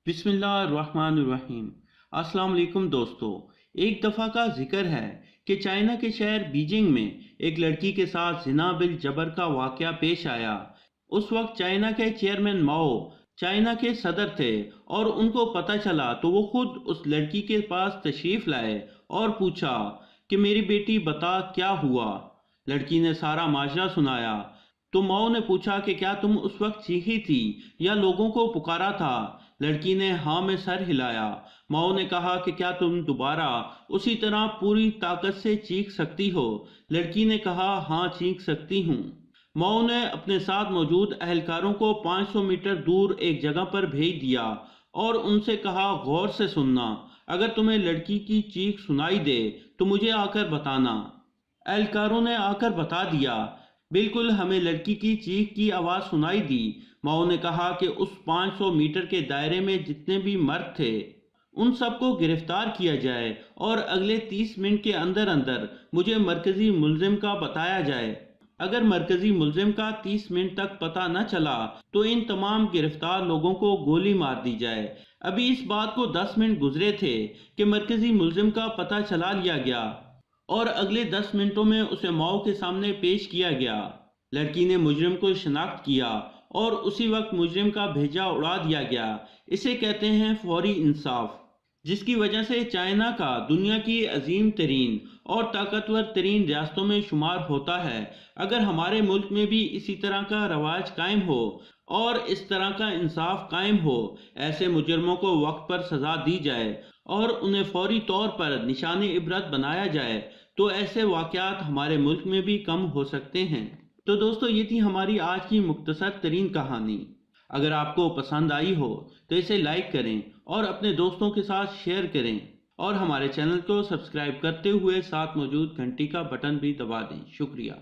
بسم اللہ الرحمن الرحیم۔ السلام علیکم دوستو۔ ایک دفعہ کا ذکر ہے کہ چائنا کے شہر بیجنگ میں ایک لڑکی کے ساتھ زنا بالجبر کا واقعہ پیش آیا۔ اس وقت چائنا کے چیئرمین ماؤ چائنا کے صدر تھے اور ان کو پتہ چلا تو وہ خود اس لڑکی کے پاس تشریف لائے اور پوچھا کہ میری بیٹی بتا کیا ہوا۔ لڑکی نے سارا ماجرا سنایا تو ماؤ نے پوچھا کہ کیا تم اس وقت چیخی تھی یا لوگوں کو پکارا تھا؟ لڑکی نے ہاں میں سر ہلایا۔ ماؤ نے کہا کہ کیا تم دوبارہ اسی طرح پوری طاقت سے چیخ سکتی ہو؟ لڑکی نے کہا ہاں چیخ سکتی ہوں۔ ماؤ نے اپنے ساتھ موجود اہلکاروں کو 500 میٹر دور ایک جگہ پر بھیج دیا اور ان سے کہا غور سے سننا، اگر تمہیں لڑکی کی چیخ سنائی دے تو مجھے آ کر بتانا۔ اہلکاروں نے آ کر بتا دیا، بالکل ہمیں لڑکی کی چیخ کی آواز سنائی دی۔ ماؤ نے کہا کہ اس 500 میٹر کے دائرے میں جتنے بھی مرد تھے ان سب کو گرفتار کیا جائے اور اگلے 30 منٹ کے اندر اندر مجھے مرکزی ملزم کا بتایا جائے۔ اگر مرکزی ملزم کا 30 منٹ تک پتہ نہ چلا تو ان تمام گرفتار لوگوں کو گولی مار دی جائے۔ ابھی اس بات کو 10 منٹ گزرے تھے کہ مرکزی ملزم کا پتہ چلا لیا گیا اور اگلے 10 منٹوں میں اسے ماؤ کے سامنے پیش کیا گیا۔ لڑکی نے مجرم کو شناخت کیا اور اسی وقت مجرم کا بھیجا اڑا دیا گیا۔ اسے کہتے ہیں فوری انصاف، جس کی وجہ سے چائنا کا دنیا کی عظیم ترین اور طاقتور ترین ریاستوں میں شمار ہوتا ہے۔ اگر ہمارے ملک میں بھی اسی طرح کا رواج قائم ہو اور اس طرح کا انصاف قائم ہو، ایسے مجرموں کو وقت پر سزا دی جائے اور انہیں فوری طور پر نشان عبرت بنایا جائے تو ایسے واقعات ہمارے ملک میں بھی کم ہو سکتے ہیں۔ تو دوستو، یہ تھی ہماری آج کی مختصر ترین کہانی۔ اگر آپ کو پسند آئی ہو تو اسے لائک کریں اور اپنے دوستوں کے ساتھ شیئر کریں اور ہمارے چینل کو سبسکرائب کرتے ہوئے ساتھ موجود گھنٹی کا بٹن بھی دبا دیں۔ شکریہ۔